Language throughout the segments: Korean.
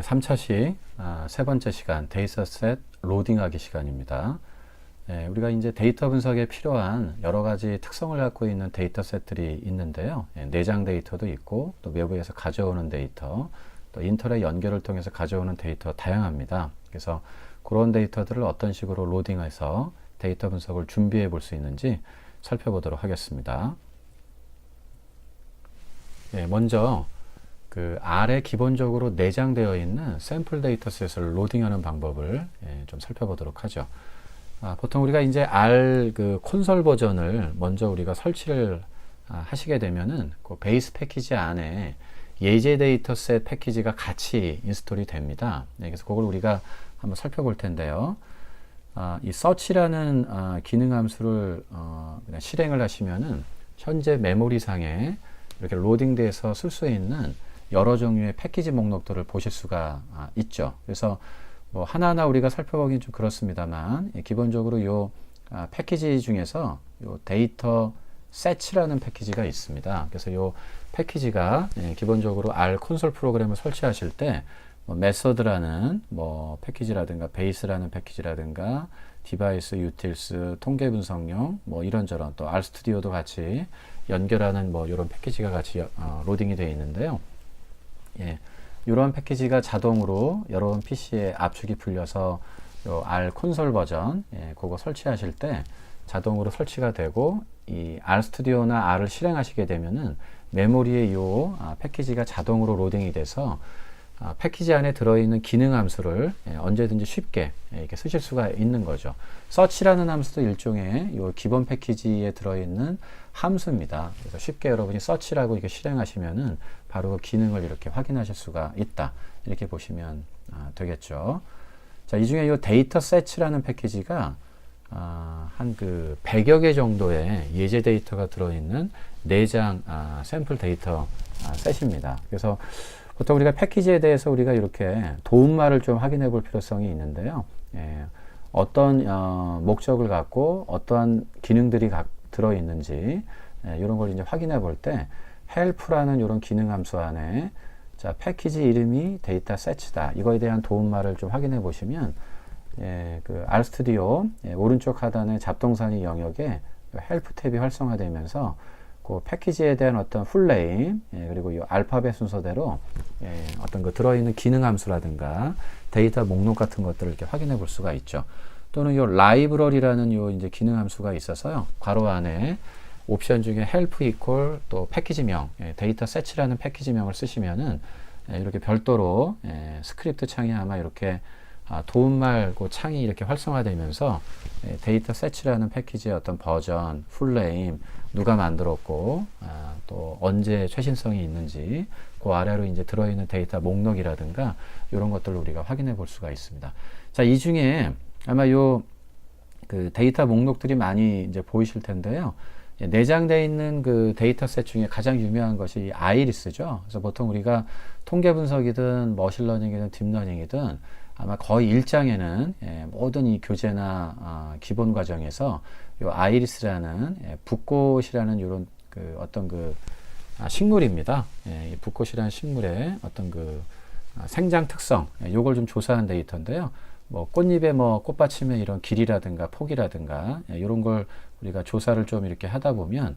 3차식 세 번째 시간 데이터셋 로딩하기 시간입니다. 우리가 이제 데이터 분석에 필요한 여러 가지 특성을 갖고 있는 데이터셋들이 있는데요. 내장 데이터도 있고 또 외부에서 가져오는 데이터, 또 인터넷 연결을 통해서 가져오는 데이터 다양합니다. 그래서 그런 데이터들을 어떤 식으로 로딩해서 데이터 분석을 준비해 볼 수 있는지 살펴보도록 하겠습니다. 먼저 그 R에 기본적으로 내장되어 있는 샘플 데이터셋을 로딩하는 방법을 좀 살펴보도록 하죠. 보통 우리가 이제 R 그 콘솔 버전을 먼저 우리가 설치를 하시게 되면은 그 베이스 패키지 안에 예제 데이터셋 패키지가 같이 인스톨이 됩니다. 그래서 그걸 우리가 한번 살펴볼 텐데요. 이 search라는 기능 함수를 그냥 실행을 하시면은 현재 메모리상에 이렇게 로딩돼서 쓸 수 있는 여러 종류의 패키지 목록들을 보실 수가 있죠. 그래서 뭐 하나하나 우리가 살펴보긴 좀 그렇습니다만 기본적으로 요 패키지 중에서 요 데이터 셋이라는 패키지가 있습니다. 그래서 요 패키지가 기본적으로 R 콘솔 프로그램을 설치하실 때 뭐 메서드라는 뭐 패키지라든가 베이스라는 패키지라든가 디바이스 유틸스 통계 분석용 뭐 이런저런 또 R 스튜디오도 같이 연결하는 뭐 이런 패키지가 같이 로딩이 되어 있는데요. 이러한 패키지가 자동으로 여러분 PC에 압축이 풀려서 요 R 콘솔 버전 그거 설치하실 때 자동으로 설치가 되고 이 R 스튜디오나 R을 실행하시게 되면은 메모리에 요 패키지가 자동으로 로딩이 돼서 패키지 안에 들어있는 기능 함수를 언제든지 쉽게 이렇게 쓰실 수가 있는 거죠. search라는 함수도 일종의 요 기본 패키지에 들어있는 함수입니다. 그래서 쉽게 여러분이 search라고 이렇게 실행하시면은 바로 그 기능을 이렇게 확인하실 수가 있다. 이렇게 보시면 되겠죠. 자, 이 중에 요 데이터셋이라는 패키지가 한 그 100여 개 정도의 예제 데이터가 들어있는 내장 샘플 데이터 셋입니다. 그래서 보통 우리가 패키지에 대해서 우리가 이렇게 도움말을 좀 확인해 볼 필요성이 있는데요. 어떤 목적을 갖고 어떠한 기능들이 들어있는지 이런 걸 이제 확인해 볼 때 help라는 이런 기능 함수 안에 자, 패키지 이름이 데이터셋이다. 이거에 대한 도움말을 좀 확인해 보시면 그 RStudio 오른쪽 하단의 잡동사니 영역에 help 탭이 활성화되면서 그 패키지에 대한 어떤 풀네임 그리고 이 알파벳 순서대로 어떤 그 들어있는 기능 함수라든가 데이터 목록 같은 것들을 이렇게 확인해 볼 수가 있죠. 또는 이 라이브러리라는 요 이제 기능 함수가 있어서요. 괄호 안에 옵션 중에 help equal 또 패키지명 데이터 셋이라는 패키지명을 쓰시면은 이렇게 별도로 스크립트 창이 아마 이렇게 도움말 그 창이 이렇게 활성화되면서 데이터 셋이라는 패키지의 어떤 버전, 풀네임, 누가 만들었고 또 언제 최신성이 있는지 그 아래로 이제 들어있는 데이터 목록이라든가 이런 것들을 우리가 확인해 볼 수가 있습니다. 자, 이 중에 아마 요 그 데이터 목록들이 많이 이제 보이실 텐데요. 내장되어 있는 그 데이터셋 중에 가장 유명한 것이 아이리스죠. 그래서 보통 우리가 통계 분석이든 머신러닝이든 딥러닝이든 아마 거의 1장에는 모든 이 교재나 기본 과정에서 요 아이리스라는 붓꽃이라는 이런 그 어떤 그 식물입니다. 이 붓꽃이라는 식물의 어떤 그 생장 특성, 요걸 좀 조사한 데이터인데요. 뭐 꽃잎의 뭐 꽃받침의 이런 길이라든가 폭이라든가 이런 걸 우리가 조사를 좀 이렇게 하다 보면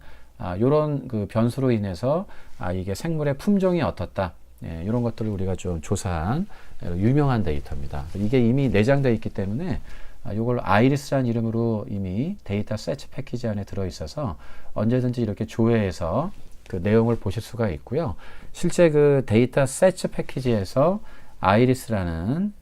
요런 그 변수로 인해서 이게 생물의 품종이 어떻다. 이런 것들을 우리가 좀 조사한 유명한 데이터입니다. 이게 이미 내장되어 있기 때문에 이걸 아이리스라는 이름으로 이미 데이터 셋 패키지 안에 들어있어서 언제든지 이렇게 조회해서 그 내용을 보실 수가 있고요. 실제 그 데이터 셋 패키지에서 아이리스라는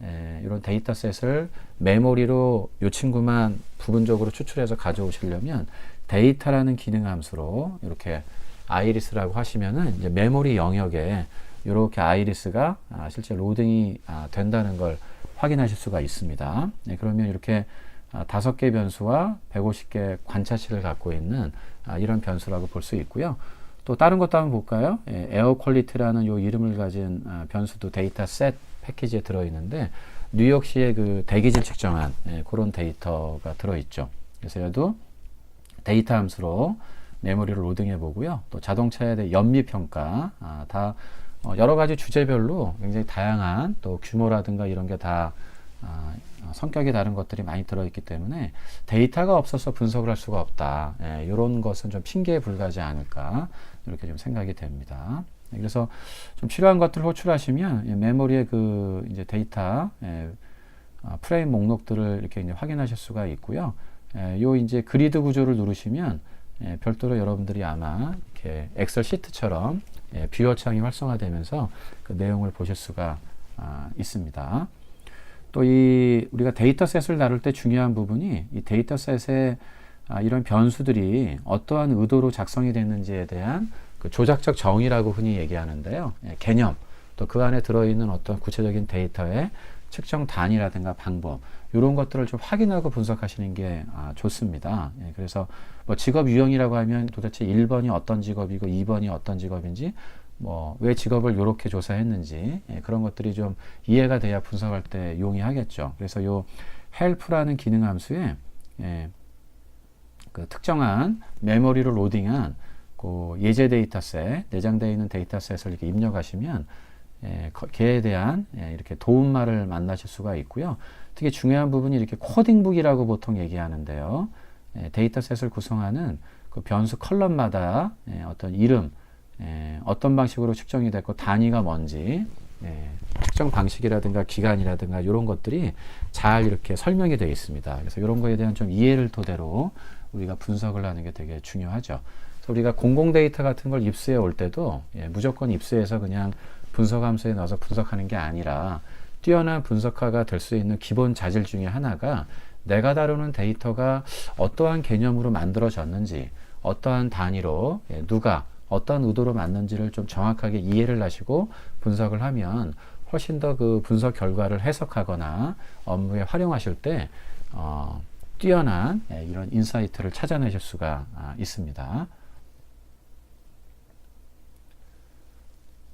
이런 데이터셋을 메모리로 이 친구만 부분적으로 추출해서 가져오시려면 데이터라는 기능 함수로 이렇게 아이리스라고 하시면은 이제 메모리 영역에 이렇게 아이리스가 실제 로딩이 된다는 걸 확인하실 수가 있습니다. 그러면 이렇게 5개 변수와 150개 관찰치를 갖고 있는 이런 변수라고 볼 수 있고요. 또 다른 것도 한번 볼까요? 에어 퀄리티라는 요 이름을 가진 변수도 데이터 셋 패키지에 들어있는데 뉴욕시의 그 대기질 측정한 그런 데이터가 들어있죠. 그래서 얘도 데이터 함수로 메모리를 로딩해 보고요. 또 자동차에 대해 연미 평가 다 여러 가지 주제별로 굉장히 다양한 또 규모라든가 이런 게 다 성격이 다른 것들이 많이 들어있기 때문에 데이터가 없어서 분석을 할 수가 없다. 이런 것은 좀 핑계에 불과하지 않을까 이렇게 좀 생각이 됩니다. 그래서 좀 필요한 것들을 호출하시면 메모리의 그 이제 데이터 프레임 목록들을 이렇게 이제 확인하실 수가 있고요. 요 이제 그리드 구조를 누르시면 별도로 여러분들이 아마 이렇게 엑셀 시트처럼 뷰어 창이 활성화되면서 그 내용을 보실 수가 있습니다. 또 이 우리가 데이터셋을 다룰 때 중요한 부분이 이 데이터셋의 이런 변수들이 어떠한 의도로 작성이 됐는지에 대한 그 조작적 정의라고 흔히 얘기하는데요. 개념, 또 그 안에 들어있는 어떤 구체적인 데이터의 측정 단위라든가 방법, 이런 것들을 좀 확인하고 분석하시는 게 좋습니다. 그래서 뭐 직업 유형이라고 하면 도대체 1번이 어떤 직업이고 2번이 어떤 직업인지, 뭐 왜 직업을 이렇게 조사했는지, 그런 것들이 좀 이해가 돼야 분석할 때 용이하겠죠. 그래서 요 help라는 기능 함수에 그 특정한 메모리로 로딩한 그 예제 데이터셋, 내장되어 있는 데이터셋을 이렇게 입력하시면 걔에 대한 이렇게 도움말을 만나실 수가 있고요. 특히 중요한 부분이 이렇게 코딩북이라고 보통 얘기하는데요. 데이터셋을 구성하는 그 변수 컬럼마다 어떤 이름, 어떤 방식으로 측정이 됐고 단위가 뭔지, 측정 방식이라든가 기간이라든가 이런 것들이 잘 이렇게 설명이 되어 있습니다. 그래서 이런 거에 대한 좀 이해를 토대로 우리가 분석을 하는 게 되게 중요하죠. 그래서 우리가 공공 데이터 같은 걸 입수해 올 때도 무조건 입수해서 그냥 분석 함수에 넣어서 분석하는 게 아니라 뛰어난 분석가가 될 수 있는 기본 자질 중에 하나가 내가 다루는 데이터가 어떠한 개념으로 만들어졌는지, 어떠한 단위로 누가 어떤 의도로 만든지를 좀 정확하게 이해를 하시고 분석을 하면 훨씬 더 그 분석 결과를 해석하거나 업무에 활용하실 때 뛰어난 이런 인사이트를 찾아내실 수가 있습니다.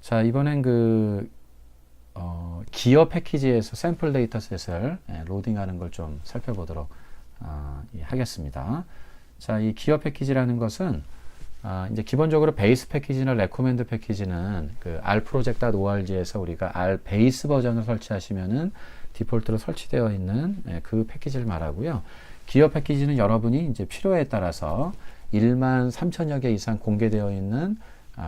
자, 이번엔 그 기어 패키지에서 샘플 데이터셋을 로딩하는 걸 좀 살펴보도록 하겠습니다. 자, 이 기어 패키지라는 것은 이제 기본적으로 베이스 패키지나 레코멘드 패키지는 그 rproject.org에서 우리가 r 베이스 버전을 설치하시면은 디폴트로 설치되어 있는 그 패키지를 말하고요. 기어 패키지는 여러분이 이제 필요에 따라서 13,000여 개 이상 공개되어 있는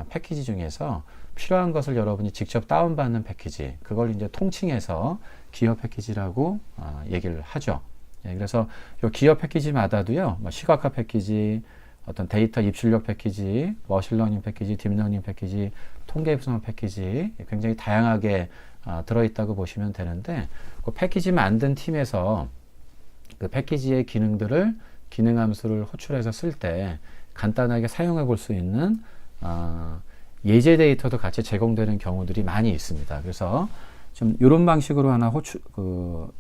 패키지 중에서 필요한 것을 여러분이 직접 다운받는 패키지, 그걸 이제 통칭해서 기어 패키지라고 얘기를 하죠. 그래서 이 기어 패키지마다도요, 뭐 시각화 패키지, 어떤 데이터 입출력 패키지, 머신러닝 패키지, 딥러닝 패키지, 통계 분석 패키지 굉장히 다양하게 들어있다고 보시면 되는데, 그 패키지 만든 팀에서 그 패키지의 기능들을 기능 함수를 호출해서 쓸 때 간단하게 사용해 볼 수 있는 예제 데이터도 같이 제공되는 경우들이 많이 있습니다. 그래서 좀 이런 방식으로 하나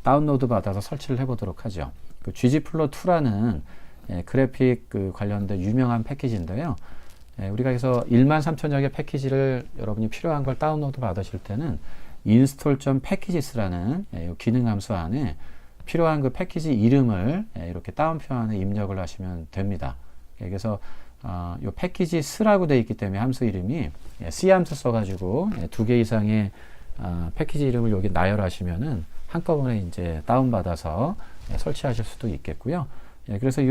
다운로드 받아서 설치를 해보도록 하죠. 그 ggplot2라는 그래픽 관련된 유명한 패키지인데요. 우리가 그래서 13,000여 개 패키지를 여러분이 필요한 걸 다운로드 받으실 때는 install.packages라는 기능 함수 안에 필요한 그 패키지 이름을 이렇게 다운표 안에 입력을 하시면 됩니다. 그래서 이 패키지 스라고 되어 있기 때문에 함수 이름이 C 함수 써가지고 2개 이상의 패키지 이름을 여기 나열하시면은 한꺼번에 이제 다운받아서 설치하실 수도 있겠고요. 그래서 이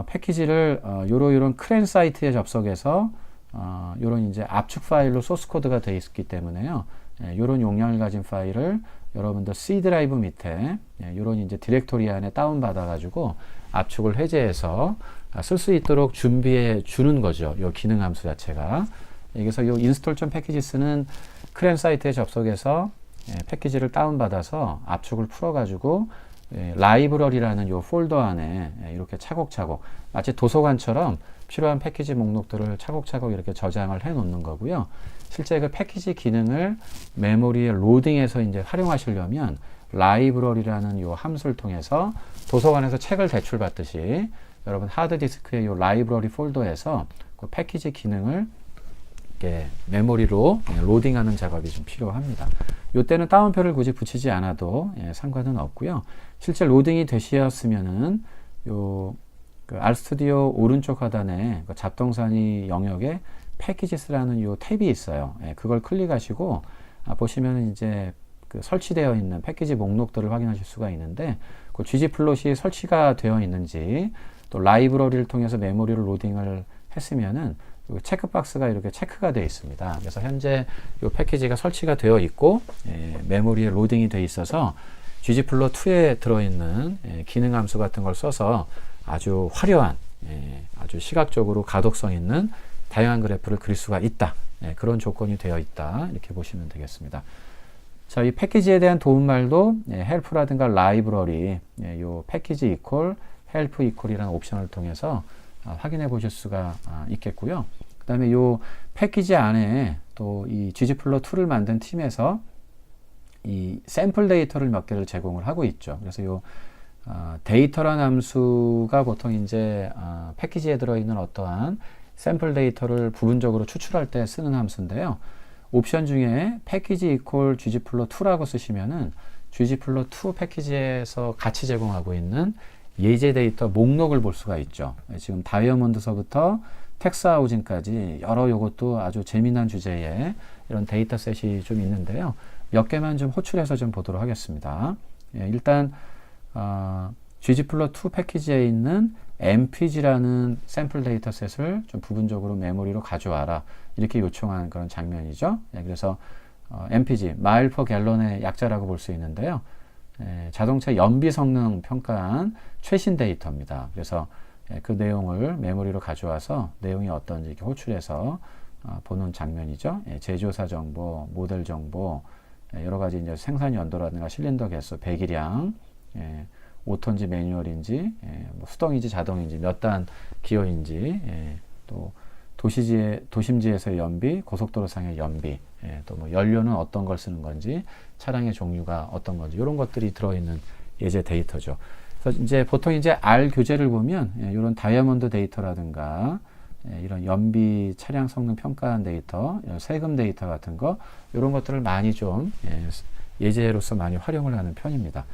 패키지를 요런 크랜 사이트에 접속해서 요런 이제 압축 파일로 소스 코드가 되어 있기 때문에요. 요런 용량을 가진 파일을 여러분들 C 드라이브 밑에 요런 이제 디렉토리 안에 다운받아 가지고 압축을 해제해서 쓸 수 있도록 준비해 주는 거죠. 요 기능 함수 자체가. 그래서 요 install.packages는 크랜 사이트에 접속해서 패키지를 다운받아서 압축을 풀어가지고 라이브러리라는 요 폴더 안에 이렇게 차곡차곡 마치 도서관처럼 필요한 패키지 목록들을 차곡차곡 이렇게 저장을 해 놓는 거고요. 실제 그 패키지 기능을 메모리에 로딩해서 이제 활용하시려면 라이브러리라는 요 함수를 통해서 도서관에서 책을 대출받듯이 여러분 하드디스크의 요 라이브러리 폴더에서 그 패키지 기능을 이렇게 메모리로 로딩하는 작업이 좀 필요합니다. 이때는 다운표를 굳이 붙이지 않아도 상관은 없고요. 실제 로딩이 되셨으면은 요 그 RStudio 오른쪽 하단에 그 잡동사니 영역에 패키지스라는 요 탭이 있어요. 예, 그걸 클릭하시고 보시면은 이제 그 설치되어 있는 패키지 목록들을 확인하실 수가 있는데 그 ggplot이 설치가 되어 있는지 또 라이브러리를 통해서 메모리를 로딩을 했으면은 체크박스가 이렇게 체크가 되어 있습니다. 그래서 현재 이 패키지가 설치가 되어 있고 메모리에 로딩이 되어 있어서 ggplot2에 들어있는 기능 함수 같은 걸 써서 아주 화려한 아주 시각적으로 가독성 있는 다양한 그래프를 그릴 수가 있다. 그런 조건이 되어 있다. 이렇게 보시면 되겠습니다. 자, 이 패키지에 대한 도움말도 help라든가 라이브러리, 요 패키지 이퀄, help 이퀄이라는 옵션을 통해서 확인해 보실 수가 있겠고요. 그 다음에 요 패키지 안에 또 이 ggplot2를 만든 팀에서 이 샘플 데이터를 몇 개를 제공을 하고 있죠. 그래서 요 데이터란 함수가 보통 이제 패키지에 들어있는 어떠한 샘플 데이터를 부분적으로 추출할 때 쓰는 함수인데요. 옵션 중에 패키지 이퀄 ggplot2라고 쓰시면은 ggplot2 패키지에서 같이 제공하고 있는 예제 데이터 목록을 볼 수가 있죠. 지금 다이아몬드서부터 텍스하우징까지 여러 요것도 아주 재미난 주제의 이런 데이터셋이 좀 있는데요. 몇 개만 좀 호출해서 좀 보도록 하겠습니다. 일단 ggplot2 패키지에 있는 mpg라는 샘플 데이터셋을 좀 부분적으로 메모리로 가져와라 이렇게 요청한 그런 장면이죠. 그래서 mpg, mile per gallon의 약자라고 볼 수 있는데요. 자동차 연비 성능 평가한 최신 데이터입니다. 그래서 그 내용을 메모리로 가져와서 내용이 어떤지 이렇게 호출해서 보는 장면이죠. 제조사 정보, 모델 정보, 여러 가지 이제 생산 연도라든가 실린더 개수, 배기량, 5톤인지 매뉴얼인지, 뭐 수동인지 자동인지, 몇 단 기어인지, 또 도심지에서의 연비, 고속도로상의 연비, 또 뭐 연료는 어떤 걸 쓰는 건지, 차량의 종류가 어떤 건지, 이런 것들이 들어있는 예제 데이터죠. 그래서 이제 보통 이제 R 교재를 보면 이런 다이아몬드 데이터라든가 이런 연비 차량 성능 평가한 데이터, 세금 데이터 같은 거 이런 것들을 많이 좀 예제로서 많이 활용을 하는 편입니다.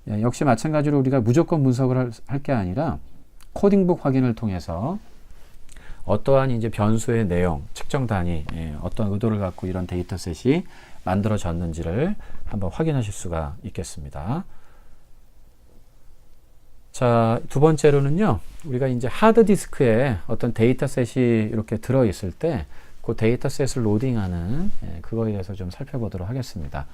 역시 마찬가지로 우리가 무조건 분석을 할 게 아니라 코딩북 확인을 통해서 어떠한 이제 변수의 내용, 측정 단위, 어떤 의도를 갖고 이런 데이터셋이 만들어졌는지를 한번 확인하실 수가 있겠습니다. 자, 두 번째로는요, 우리가 이제 하드디스크에 어떤 데이터셋이 이렇게 들어있을 때 그 데이터셋을 로딩하는 그거에 대해서 좀 살펴보도록 하겠습니다.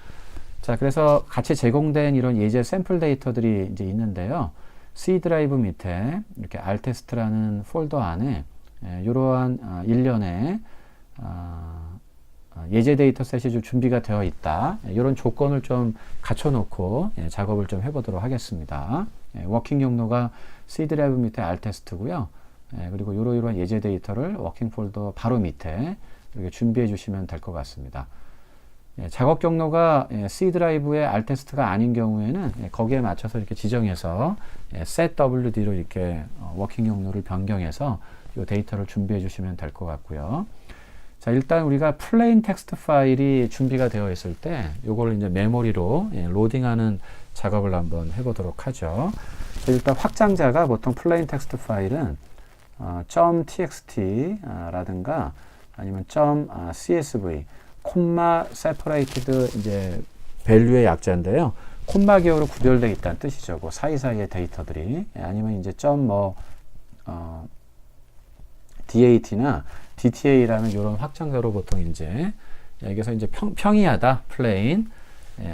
자, 그래서 같이 제공된 이런 예제 샘플 데이터들이 이제 있는데요. C 드라이브 밑에 이렇게 R테스트라는 폴더 안에 이러한 일련의 예제 데이터셋이 좀 준비가 되어 있다. 이런 조건을 좀 갖춰놓고 작업을 좀 해보도록 하겠습니다. 워킹 용로가 C 드라이브 밑에 R테스트고요. 그리고 이러이러한 예제 데이터를 워킹 폴더 바로 밑에 이렇게 준비해 주시면 될 것 같습니다. 작업 경로가 C 드라이브의 R테스트가 아닌 경우에는 거기에 맞춰서 이렇게 지정해서 set WD로 이렇게 워킹 용로를 변경해서 이 데이터를 준비해 주시면 될 것 같고요. 자, 일단 우리가 플레인 텍스트 파일이 준비가 되어 있을 때 이걸 이제 메모리로 로딩하는 작업을 한번 해보도록 하죠. 일단 확장자가 보통 플레인 텍스트 파일은 .txt 라든가 아니면 .csv 콤마 세퍼레이티드 이제 밸류의 약자인데요. 콤마 기호로 구별되어 있다는 뜻이죠. 그 사이사이의 데이터들이 아니면 이제 DAT나 DTA라는 이런 확장자로 보통 이제 여기서 이제 평이하다 플레인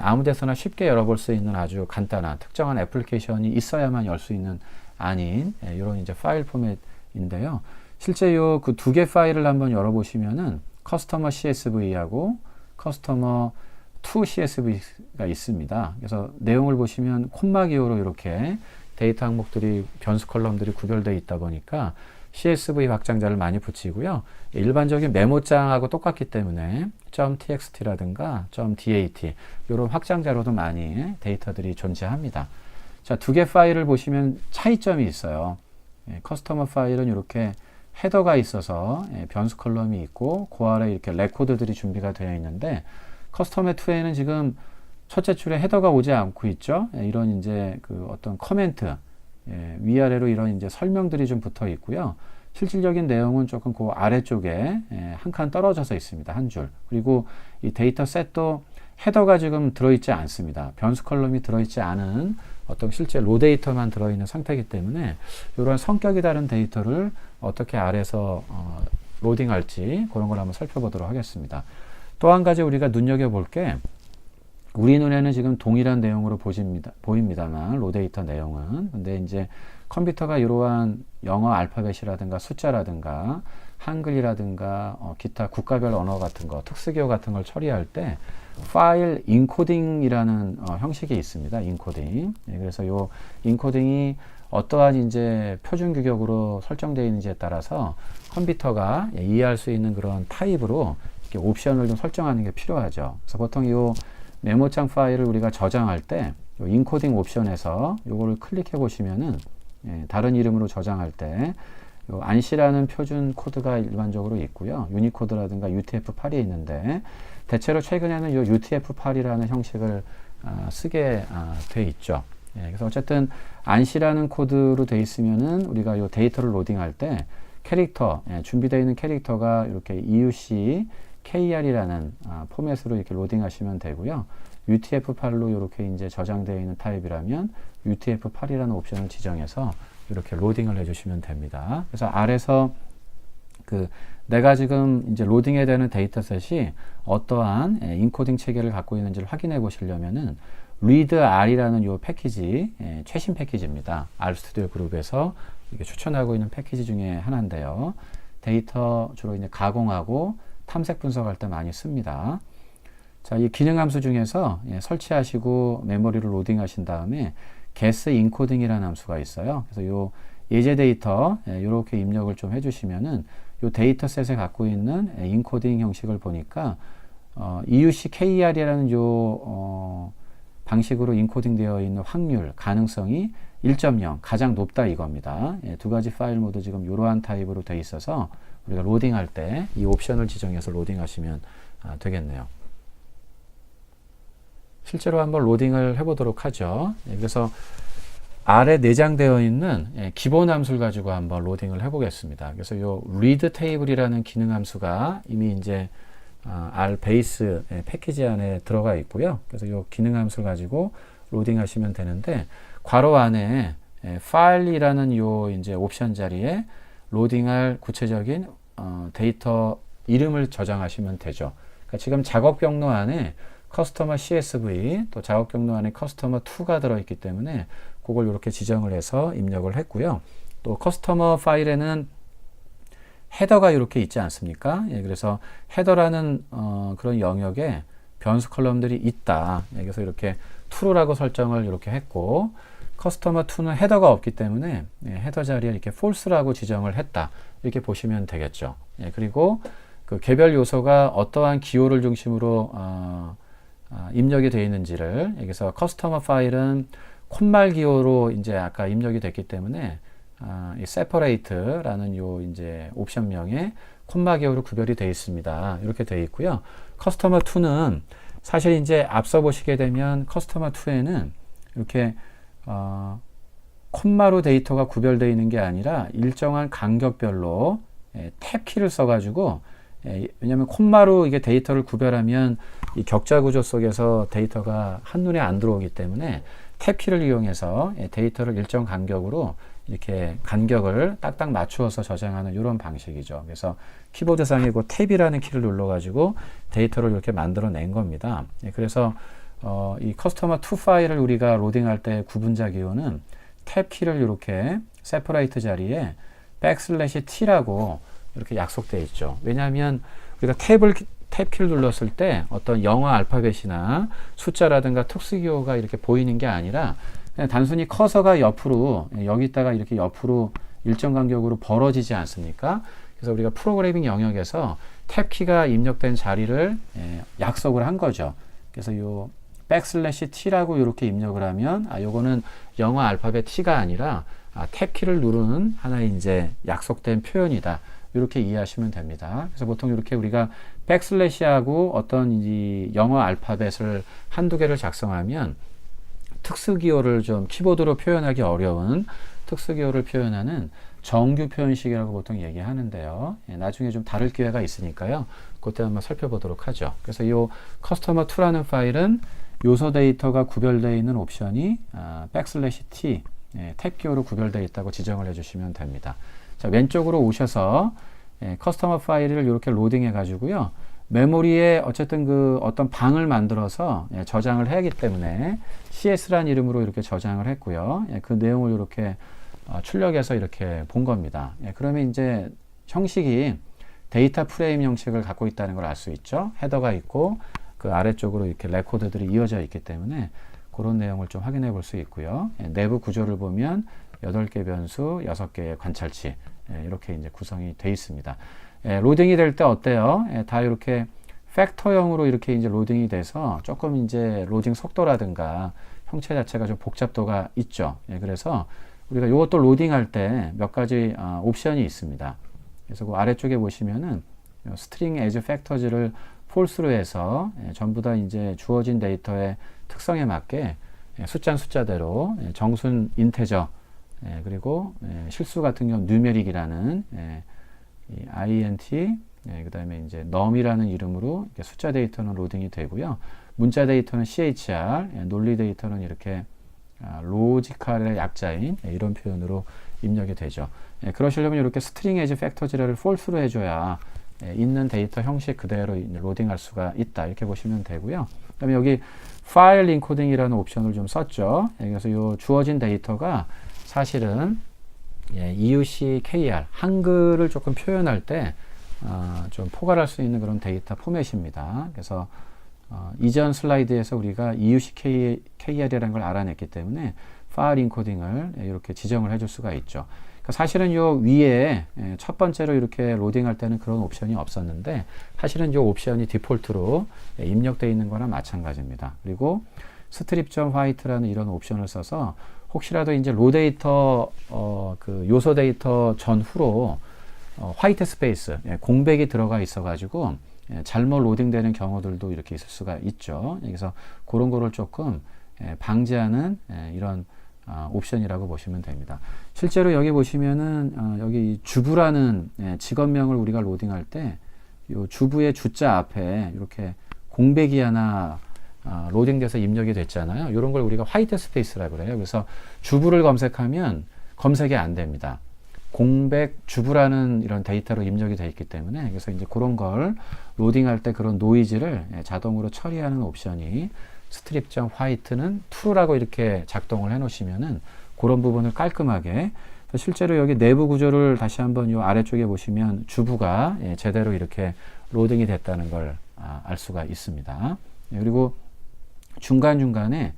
아무 데서나 쉽게 열어볼 수 있는 아주 간단한 특정한 애플리케이션이 있어야만 열 수 있는 아닌 이런 이제 파일 포맷인데요. 실제 요 그 두 개 파일을 한번 열어보시면은 커스터머 CSV하고 커스터머 2 CSV가 있습니다. 그래서 내용을 보시면 콤마 기호로 이렇게 데이터 항목들이 변수 컬럼들이 구별되어 있다 보니까 CSV 확장자를 많이 붙이고요. 일반적인 메모장하고 똑같기 때문에 .txt라든가 .dat 이런 확장자로도 많이 데이터들이 존재합니다. 자, 두 개 파일을 보시면 차이점이 있어요. 커스터머 파일은 이렇게 헤더가 있어서 변수 컬럼이 있고 그 아래 이렇게 레코드들이 준비가 되어 있는데 커스터머 2에는 지금 첫째 줄에 헤더가 오지 않고 있죠. 이런 이제 그 어떤 커멘트 위아래로 이런 이제 설명들이 좀 붙어 있고요. 실질적인 내용은 조금 그 아래쪽에 한 칸 떨어져서 있습니다. 한 줄. 그리고 이 데이터 셋도 헤더가 지금 들어있지 않습니다. 변수 컬럼이 들어있지 않은 어떤 실제 로 데이터만 들어있는 상태이기 때문에 이런 성격이 다른 데이터를 어떻게 아래서 로딩할지 그런 걸 한번 살펴보도록 하겠습니다. 또 한 가지 우리가 눈여겨볼 게 우리 눈에는 지금 동일한 내용으로 보입니다만 로 데이터 내용은 근데 이제 컴퓨터가 이러한 영어 알파벳이라든가 숫자라든가 한글이라든가 기타 국가별 언어 같은 거 특수기호 같은 걸 처리할 때 파일 인코딩이라는 형식이 있습니다. 인코딩. 그래서 요 인코딩이 어떠한 이제 표준 규격으로 설정되어 있는지에 따라서 컴퓨터가 이해할 수 있는 그런 타입으로 이렇게 옵션을 좀 설정하는 게 필요하죠. 그래서 보통 이 메모장 파일을 우리가 저장할 때 인코딩 옵션에서 요거를 클릭해 보시면은 다른 이름으로 저장할 때 안시라는 표준 코드가 일반적으로 있고요. 유니코드라든가 UTF-8이 있는데 대체로 최근에는 이 UTF-8이라는 형식을 쓰게 돼 있죠. 그래서 어쨌든 안시라는 코드로 돼 있으면은 우리가 이 데이터를 로딩할 때 캐릭터, 준비되어 있는 캐릭터가 이렇게 EUC KR이라는 포맷으로 이렇게 로딩하시면 되고요. UTF-8로 이렇게 이제 저장되어 있는 타입이라면 UTF-8이라는 옵션을 지정해서 이렇게 로딩을 해주시면 됩니다. 그래서 아래서 내가 지금 이제 로딩해야 되는 데이터셋이 어떠한 인코딩 체계를 갖고 있는지를 확인해 보시려면은 readR이라는 요 패키지, 최신 패키지입니다. RStudio 그룹에서 이게 추천하고 있는 패키지 중에 하나인데요. 데이터 주로 이제 가공하고 탐색 분석할 때 많이 씁니다. 자, 이 기능 함수 중에서 설치하시고 메모리를 로딩하신 다음에 get encoding이라는 함수가 있어요. 그래서 요 예제 데이터 이렇게 입력을 좀 해주시면은 요 데이터셋에 갖고 있는 인코딩 형식을 보니까 EUC KR이라는 요 방식으로 인코딩 되어 있는 확률, 가능성이 1.0 가장 높다 이겁니다. 두 가지 파일 모두 지금 이러한 타입으로 되어 있어서 우리가 로딩할 때 이 옵션을 지정해서 로딩하시면 되겠네요. 실제로 한번 로딩을 해보도록 하죠. 그래서 아래 내장되어 있는 기본 함수를 가지고 한번 로딩을 해보겠습니다. 그래서 이 read table이라는 기능 함수가 이미 이제 R 베이스 패키지 안에 들어가 있고요. 그래서 이 기능 함수를 가지고 로딩하시면 되는데 괄호 안에 파일이라는 요 이제 옵션 자리에 로딩할 구체적인 데이터 이름을 저장하시면 되죠. 그러니까 지금 작업 경로 안에 커스터머 CSV 또 작업 경로 안에 커스터머 2가 들어있기 때문에 그걸 이렇게 지정을 해서 입력을 했고요. 또 커스터머 파일에는 헤더가 이렇게 있지 않습니까? 그래서 헤더라는 그런 영역에 변수 컬럼들이 있다. 그래서 이렇게 true라고 설정을 이렇게 했고 커스터머 2는 헤더가 없기 때문에 헤더 자리에 이렇게 false라고 지정을 했다. 이렇게 보시면 되겠죠. 그리고 그 개별 요소가 어떠한 기호를 중심으로 입력이 되어 있는지를 여기서 커스터머 파일은 콧말 기호로 이제 아까 입력이 됐기 때문에 이 separate라는 요 이제 옵션명에 콤마 기호로 구별이 되어 있습니다. 이렇게 되어 있고요. 커스터머 2는 사실 이제 앞서 보시게 되면 커스터머 2에는 이렇게 콤마로 데이터가 구별되어 있는 게 아니라 일정한 간격별로 탭 키를 써가지고 왜냐하면 콤마로 이게 데이터를 구별하면 이 격자 구조 속에서 데이터가 한눈에 안 들어오기 때문에 탭 키를 이용해서 데이터를 일정 간격으로 이렇게 간격을 딱딱 맞추어서 저장하는 이런 방식이죠. 그래서 키보드상에 그 탭이라는 키를 눌러가지고 데이터를 이렇게 만들어낸 겁니다. 그래서 이 커스터머 2 파일을 우리가 로딩할 때 구분자 기호는 탭 키를 이렇게 세퍼레이트 자리에 \t라고 이렇게 약속되어 있죠. 왜냐하면 우리가 탭 키를 눌렀을 때 어떤 영어 알파벳이나 숫자라든가 특수기호가 이렇게 보이는 게 아니라 그냥 단순히 커서가 옆으로 여기다가 이렇게 옆으로 일정 간격으로 벌어지지 않습니까? 그래서 우리가 프로그래밍 영역에서 탭 키가 입력된 자리를 약속을 한 거죠. 그래서 요 \t라고 이렇게 입력을 하면 요거는 영어 알파벳 t가 아니라 탭 키를 누르는 하나의 이제 약속된 표현이다. 이렇게 이해하시면 됩니다. 그래서 보통 이렇게 우리가 백슬래시하고 어떤 이 영어 알파벳을 한두 개를 작성하면 특수기호를 좀 키보드로 표현하기 어려운 특수기호를 표현하는 정규 표현식이라고 보통 얘기하는데요. 나중에 좀 다를 기회가 있으니까요. 그때 한번 살펴보도록 하죠. 그래서 이 customer2라는 파일은 요소 데이터가 구별되어 있는 옵션이 \t 탭 기호로 구별되어 있다고 지정을 해주시면 됩니다. 자, 왼쪽으로 오셔서 커스터머 파일을 이렇게 로딩해 가지고요. 메모리에 어쨌든 그 어떤 방을 만들어서 저장을 하기 때문에 CS라는 이름으로 이렇게 저장을 했고요. 그 내용을 이렇게 출력해서 이렇게 본 겁니다. 그러면 이제 형식이 데이터 프레임 형식을 갖고 있다는 걸 알 수 있죠. 헤더가 있고 그 아래쪽으로 이렇게 레코드들이 이어져 있기 때문에 그런 내용을 좀 확인해 볼 수 있고요. 내부 구조를 보면 8개 변수, 6개의 관찰치 이렇게 이제 구성이 되어 있습니다. 로딩이 될 때 어때요? 다 이렇게 팩터형으로 이렇게 이제 로딩이 돼서 조금 이제 로딩 속도라든가 형체 자체가 좀 복잡도가 있죠. 그래서 우리가 이것도 로딩할 때 몇 가지 옵션이 있습니다. 그래서 그 아래쪽에 보시면은 스트링 에즈 팩터즈를 폴스로 해서 전부 다 이제 주어진 데이터의 특성에 맞게 숫자는 숫자대로 정순 인테저 그리고 실수 같은 경우 누메릭이라는 이 int 그 다음에 이제 num이라는 이름으로 이렇게 숫자 데이터는 로딩이 되고요. 문자 데이터는 chr, 논리 데이터는 이렇게 로지컬의 약자인 이런 표현으로 입력이 되죠. 그러시려면 이렇게 string as factors를 false로 해줘야 있는 데이터 형식 그대로 로딩할 수가 있다 이렇게 보시면 되고요. 그다음에 여기 파일 인코딩이라는 옵션을 좀 썼죠. 그래서 이 주어진 데이터가 사실은 EUC-KR 한글을 조금 표현할 때 좀 포괄할 수 있는 그런 데이터 포맷입니다. 그래서 이전 슬라이드에서 우리가 EUC-KR이라는 걸 알아냈기 때문에 파일 인코딩을 이렇게 지정을 해줄 수가 있죠. 그러니까 사실은 요 위에 첫 번째로 이렇게 로딩할 때는 그런 옵션이 없었는데 사실은 요 옵션이 디폴트로 입력되어 있는 거나 마찬가지입니다. 그리고 strip.white라는 이런 옵션을 써서 혹시라도 이제 로 데이터 그 요소 데이터 전후로 화이트 스페이스 공백이 들어가 있어 가지고 잘못 로딩되는 경우들도 이렇게 있을 수가 있죠. 그래서 그런 거를 조금 방지하는 이런 옵션이라고 보시면 됩니다. 실제로 여기 보시면은 여기 주부라는 직업명을 우리가 로딩할 때 요 주부의 주자 앞에 이렇게 공백이 하나 로딩돼서 입력이 됐잖아요. 이런 걸 우리가 화이트 스페이스라고 그래요. 그래서 주부를 검색하면 검색이 안 됩니다. 공백 주부라는 이런 데이터로 입력이 되어 있기 때문에 그래서 이제 그런 걸 로딩할 때 그런 노이즈를 자동으로 처리하는 옵션이 strip.white는 true라고 이렇게 작동을 해 놓으시면은 그런 부분을 깔끔하게 실제로 여기 내부 구조를 다시 한번 요 아래쪽에 보시면 주부가 제대로 이렇게 로딩이 됐다는 걸 알 수가 있습니다. 그리고 중간중간에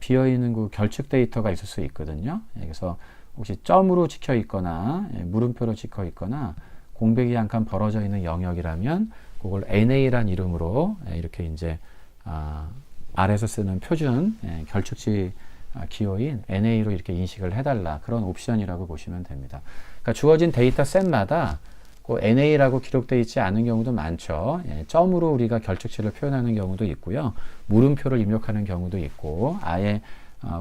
비어있는 그 결측 데이터가 있을 수 있거든요. 그래서 혹시 점으로 찍혀 있거나 물음표로 찍혀 있거나 공백이 한 칸 벌어져 있는 영역이라면 그걸 NA라는 이름으로 이렇게 이제 R에서 쓰는 표준 결측치 기호인 NA로 이렇게 인식을 해달라 그런 옵션이라고 보시면 됩니다. 그러니까 주어진 데이터 셋마다 그 NA라고 기록되어 있지 않은 경우도 많죠. 점으로 우리가 결측치를 표현하는 경우도 있고요. 물음표를 입력하는 경우도 있고 아예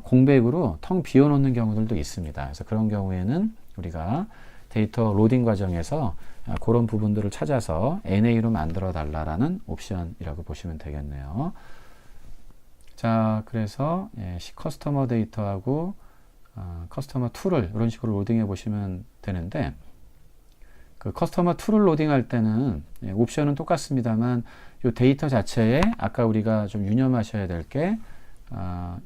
공백으로 텅 비워놓는 경우들도 있습니다. 그래서 그런 경우에는 우리가 데이터 로딩 과정에서 그런 부분들을 찾아서 NA로 만들어 달라라는 옵션이라고 보시면 되겠네요. 자, 그래서 커스터머 데이터하고 커스터머 2를 이런 식으로 로딩해 보시면 되는데 그 커스터머 2를 로딩할 때는 옵션은 똑같습니다만 이 데이터 자체에 아까 우리가 좀 유념하셔야 될 게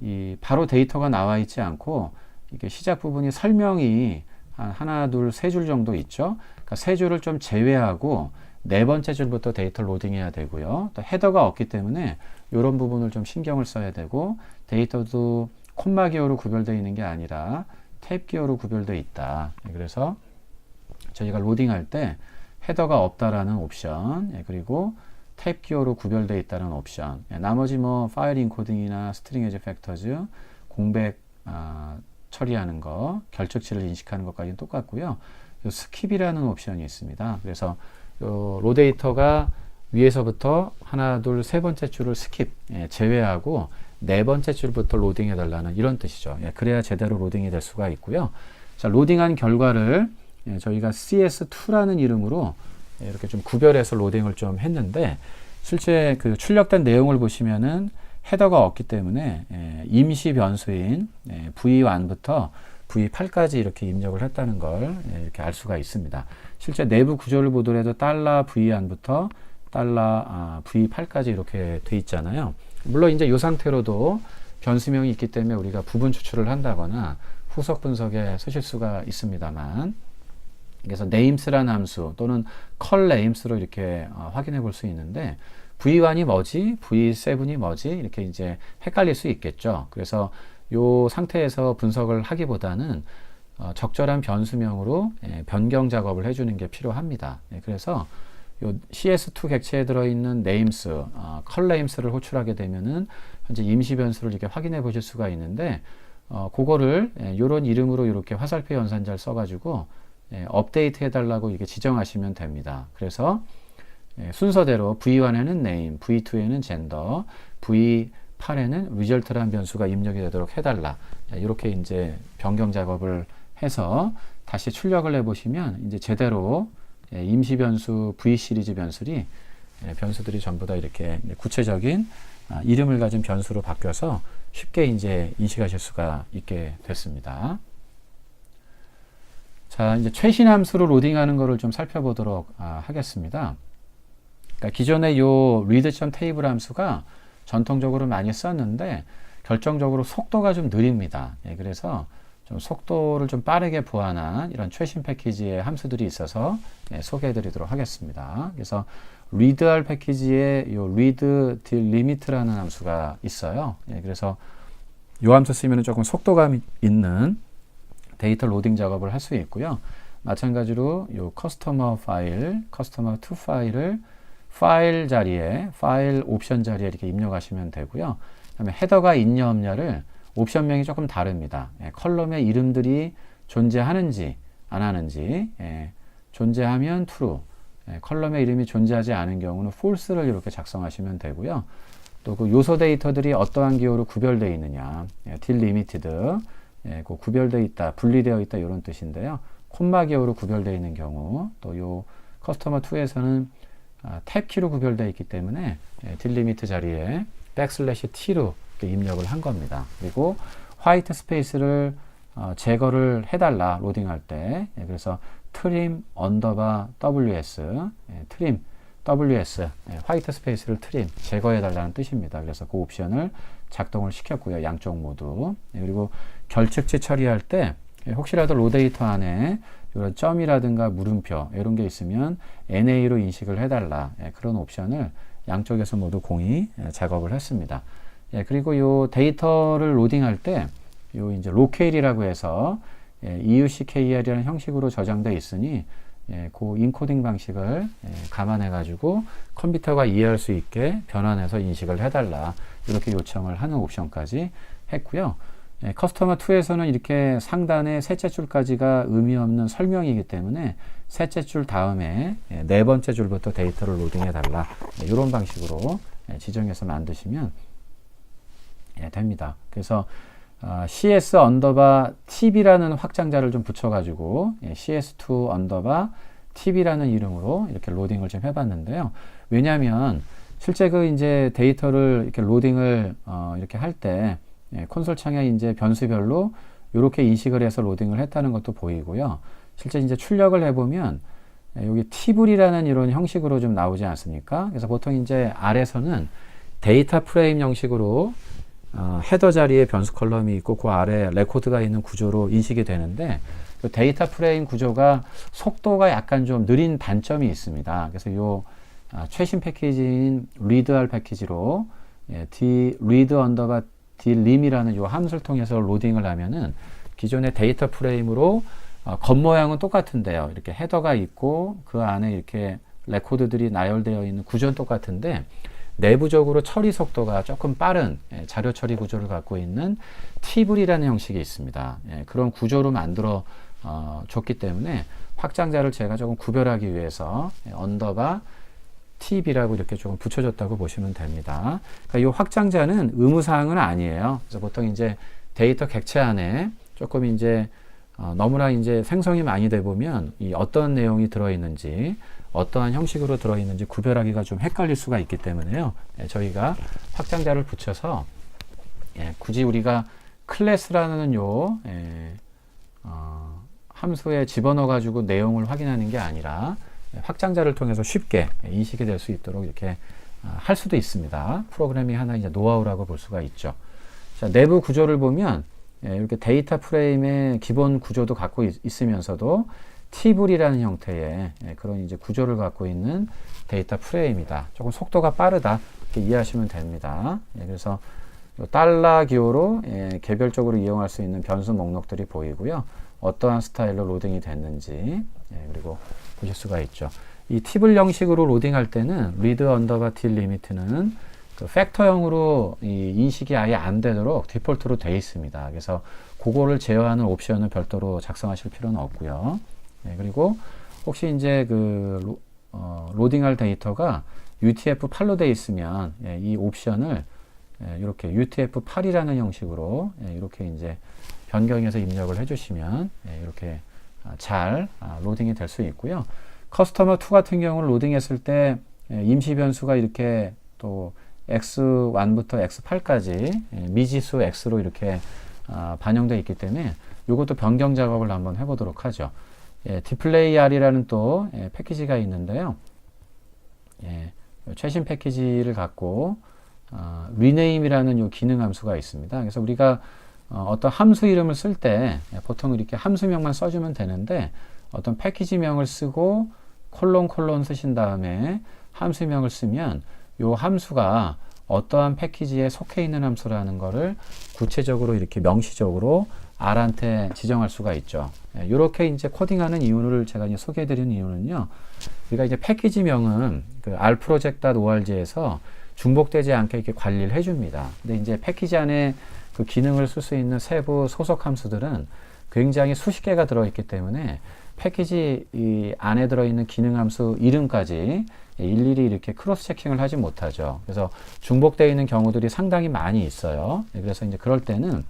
이 바로 데이터가 나와 있지 않고 이게 시작 부분이 설명이 한 하나, 둘, 세 줄 정도 있죠. 그러니까 세 줄을 좀 제외하고 네 번째 줄부터 데이터 로딩해야 되고요. 또 헤더가 없기 때문에 이런 부분을 좀 신경을 써야 되고 데이터도 콤마 기호로 구별되어 있는 게 아니라 탭 기호로 구별되어 있다. 그래서 저희가 로딩할 때 헤더가 없다라는 옵션 그리고 탭 기호로 구별되어 있다는 옵션 나머지 뭐 파일 인코딩이나 스트링 에즈 팩터즈 공백 처리하는 거 결측치를 인식하는 것까지는 똑같고요. 스킵이라는 옵션이 있습니다. 그래서 로 데이터가 위에서부터 하나, 둘, 세 번째 줄을 스킵 제외하고 네 번째 줄부터 로딩해 달라는 이런 뜻이죠. 그래야 제대로 로딩이 될 수가 있고요. 자, 로딩한 결과를 저희가 CS2라는 이름으로 이렇게 좀 구별해서 로딩을 좀 했는데, 실제 그 출력된 내용을 보시면은 헤더가 없기 때문에 임시 변수인 V1부터 V8까지 이렇게 입력을 했다는 걸 이렇게 알 수가 있습니다. 실제 내부 구조를 보더라도 $V1부터 $V8까지 이렇게 돼 있잖아요. 물론 이제 이 상태로도 변수명이 있기 때문에 우리가 부분 추출을 한다거나 후속 분석에 쓰실 수가 있습니다만, 그래서 names라는 함수 또는 colnames로 이렇게 확인해 볼 수 있는데, V1이 뭐지? V7이 뭐지? 이렇게 이제 헷갈릴 수 있겠죠. 그래서 이 상태에서 분석을 하기보다는 적절한 변수명으로 변경 작업을 해주는 게 필요합니다. 그래서 요 CS2 객체에 들어있는 names, colnames를 호출하게 되면은 현재 임시 변수를 이렇게 확인해 보실 수가 있는데, 그거를 이런 이름으로 이렇게 화살표 연산자를 써가지고 업데이트 해달라고 이렇게 지정하시면 됩니다. 그래서 순서대로 V1에는 name, V2에는 gender, V8에는 result라는 변수가 입력이 되도록 해달라. 이렇게 이제 변경 작업을 해서 다시 출력을 해보시면 이제 제대로 임시 변수 V 시리즈 변수들이 전부 다 이렇게 구체적인 이름을 가진 변수로 바뀌어서 쉽게 이제 인식하실 수가 있게 됐습니다. 자, 이제 최신 함수로 로딩하는 거를 좀 살펴보도록 하겠습니다. 그러니까 기존의 요 read.table 함수가 전통적으로 많이 썼는데 결정적으로 속도가 좀 느립니다. 그래서 좀 속도를 좀 빠르게 보완한 이런 최신 패키지의 함수들이 있어서 소개해 드리도록 하겠습니다. 그래서 readR 패키지에 요 read till limit라는 함수가 있어요. 그래서 요 함수 쓰면 조금 속도감 있는 데이터 로딩 작업을 할 수 있고요. 마찬가지로 요 커스터머 파일, 커스터머2 파일을 파일 자리에, 파일 옵션 자리에 이렇게 입력하시면 되고요. 그다음에 헤더가 있냐 없냐를 옵션명이 조금 다릅니다. 컬럼의 이름들이 존재하는지 안 하는지, 존재하면 true, 컬럼의 이름이 존재하지 않은 경우는 false를 이렇게 작성하시면 되고요. 또 그 요소 데이터들이 어떠한 기호로 구별되어 있느냐, delimited, 그 구별되어 있다, 분리되어 있다 이런 뜻인데요. 콤마 기호로 구별되어 있는 경우, 또 요 커스터머 2에서는 탭 키로 구별되어 있기 때문에 딜리미트 자리에 \t로 입력을 한 겁니다. 그리고 화이트 스페이스를 제거를 해달라 로딩할 때, 그래서 trim _ws, trim ws, 화이트 스페이스를 트림 제거해달라는 뜻입니다. 그래서 그 옵션을 작동을 시켰고요. 양쪽 모두. 그리고 결측치 처리할 때 혹시라도 로데이터 안에 이런 점이라든가 물음표 이런 게 있으면 NA로 인식을 해달라, 그런 옵션을 양쪽에서 모두 공이 작업을 했습니다. 그리고 요 데이터를 로딩할 때 요 이제 로케일이라고 해서 EUCKR이라는 형식으로 저장되어 있으니 그 인코딩 방식을 감안해 가지고 컴퓨터가 이해할 수 있게 변환해서 인식을 해달라, 이렇게 요청을 하는 옵션까지 했고요. 커스터머 2에서는 이렇게 상단에 셋째 줄까지가 의미 없는 설명이기 때문에 셋째 줄 다음에 네 번째 줄부터 데이터를 로딩해 달라, 이런 방식으로 지정해서 만드시면 됩니다. 그래서 CS 언더바 tb라는 확장자를 좀 붙여가지고 CS2 언더바 tb라는 이름으로 이렇게 로딩을 좀 해봤는데요. 왜냐하면 실제 그 이제 데이터를 이렇게 로딩을 이렇게 할 때 콘솔 창에 이제 변수별로 이렇게 인식을 해서 로딩을 했다는 것도 보이고요. 실제 이제 출력을 해보면 여기 tb이라는 이런 형식으로 좀 나오지 않습니까? 그래서 보통 이제 R에서는 데이터 프레임 형식으로 헤더 자리에 변수 컬럼이 있고 그 아래 레코드가 있는 구조로 인식이 되는데, 그 데이터 프레임 구조가 속도가 약간 좀 느린 단점이 있습니다. 그래서 요 최신 패키지인 readR 패키지로 read underbar dlim이라는 요 함수를 통해서 로딩을 하면은 기존의 데이터 프레임으로 겉모양은 똑같은데요. 이렇게 헤더가 있고 그 안에 이렇게 레코드들이 나열되어 있는 구조는 똑같은데 내부적으로 처리 속도가 조금 빠른 자료 처리 구조를 갖고 있는 tb이라는 형식이 있습니다. 그런 구조로 만들어 줬기 때문에 확장자를 제가 조금 구별하기 위해서 언더바 tb라고 이렇게 조금 붙여줬다고 보시면 됩니다. 그러니까 이 확장자는 의무사항은 아니에요. 그래서 보통 이제 데이터 객체 안에 조금 이제 너무나 이제 생성이 많이 돼 보면 이 어떤 내용이 들어있는지 어떠한 형식으로 들어있는지 구별하기가 좀 헷갈릴 수가 있기 때문에요. 저희가 확장자를 붙여서 굳이 우리가 클래스라는 함수에 집어넣어 가지고 내용을 확인하는 게 아니라 확장자를 통해서 쉽게 인식이 될 수 있도록 이렇게 할 수도 있습니다. 프로그래밍 하나 이제 노하우라고 볼 수가 있죠. 자, 내부 구조를 보면 이렇게 데이터 프레임의 기본 구조도 갖고 있으면서도 티블이라는 형태의 그런 이제 구조를 갖고 있는 데이터 프레임이다. 조금 속도가 빠르다. 이렇게 이해하시면 됩니다. 그래서 달러 기호로 개별적으로 이용할 수 있는 변수 목록들이 보이고요. 어떠한 스타일로 로딩이 됐는지 그리고 보실 수가 있죠. 이 티블 형식으로 로딩할 때는 read underbar till limit는 그 팩터형으로 이 인식이 아예 안 되도록 디폴트로 되어 있습니다. 그래서 그거를 제어하는 옵션을 별도로 작성하실 필요는 없고요. 그리고 혹시 이제 그 로딩할 데이터가 UTF-8로 되어 있으면 이 옵션을 이렇게 UTF-8이라는 형식으로 이렇게 이제 변경해서 입력을 해주시면 이렇게 잘 로딩이 될 수 있고요. 커스터머2 같은 경우는 로딩했을 때 임시 변수가 이렇게 또 x1부터 x8까지 미지수 x로 이렇게 반영되어 있기 때문에 이것도 변경 작업을 한번 해보도록 하죠. 디플레이R이라는 또 패키지가 있는데요. 최신 패키지를 갖고 rename이라는 요 기능 함수가 있습니다. 그래서 우리가 어떤 함수 이름을 쓸 때 보통 이렇게 함수명만 써주면 되는데 어떤 패키지명을 쓰고 콜론 쓰신 다음에 함수명을 쓰면 요 함수가 어떠한 패키지에 속해 있는 함수라는 거를 구체적으로 이렇게 명시적으로 R한테 지정할 수가 있죠. 이렇게 이제 코딩하는 이유를 제가 이제 소개해 드리는 이유는요. 우리가 이제 패키지명은 그 rproject.org에서 중복되지 않게 이렇게 관리를 해줍니다. 근데 이제 패키지 안에 그 기능을 쓸 수 있는 세부 소속 함수들은 굉장히 수십 개가 들어있기 때문에 패키지 이 안에 들어있는 기능 함수 이름까지 일일이 이렇게 크로스 체킹을 하지 못하죠. 그래서 중복되어 있는 경우들이 상당히 많이 있어요. 그래서 이제 그럴 때는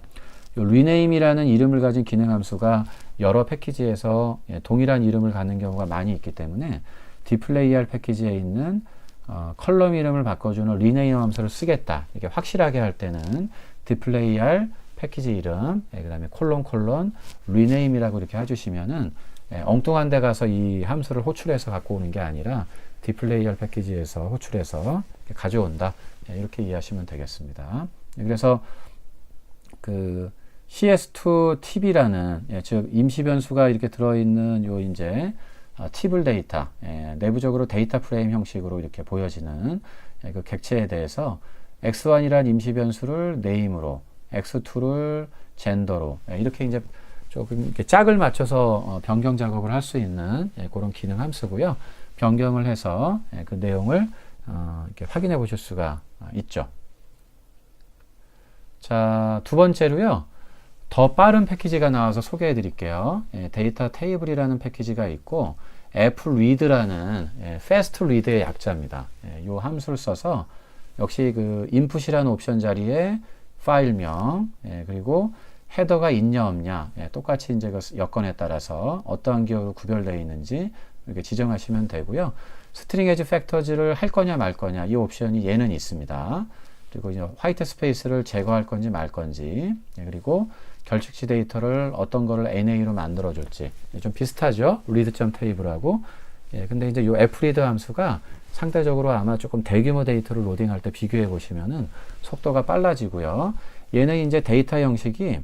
요 rename이라는 이름을 가진 기능 함수가 여러 패키지에서 동일한 이름을 갖는 경우가 많이 있기 때문에 디플레이R 패키지에 있는 컬럼 이름을 바꿔주는 rename 함수를 쓰겠다. 이렇게 확실하게 할 때는 디플레이R 패키지 이름, 그 다음에 콜론 rename이라고 이렇게 해주시면은 엉뚱한 데 가서 이 함수를 호출해서 갖고 오는 게 아니라 디플레이R 패키지에서 호출해서 가져온다. 이렇게 이해하시면 되겠습니다. 그래서 그 CS2TB라는 즉 임시 변수가 이렇게 들어있는 요 이제 티블 데이터 내부적으로 데이터 프레임 형식으로 이렇게 보여지는 그 객체에 대해서 x1이란 임시 변수를 name으로 x2를 gender로 이렇게 이제 조금 이렇게 짝을 맞춰서 변경 작업을 할 수 있는 그런 기능 함수고요. 변경을 해서 그 내용을 이렇게 확인해 보실 수가 있죠. 자, 두 번째로요. 더 빠른 패키지가 나와서 소개해 드릴게요. 데이터 테이블이라는 패키지가 있고 fread라는 fast read의 약자입니다. 이 함수를 써서 역시 그 input이라는 옵션 자리에 파일명 그리고 헤더가 있냐 없냐 똑같이 이제 그 여건에 따라서 어떠한 기호로 구별되어 있는지 이렇게 지정하시면 되고요. 스트링 에지 팩터즈를 할 거냐 말 거냐 이 옵션이 얘는 있습니다. 그리고 이제 화이트 스페이스를 제거할 건지 말 건지 그리고 결측치 데이터를 어떤 거를 NA로 만들어 줄지 좀 비슷하죠. read.table하고 근데 이제 이 fread 함수가 상대적으로 아마 조금 대규모 데이터를 로딩할 때 비교해 보시면은 속도가 빨라지고요. 얘는 이제 데이터 형식이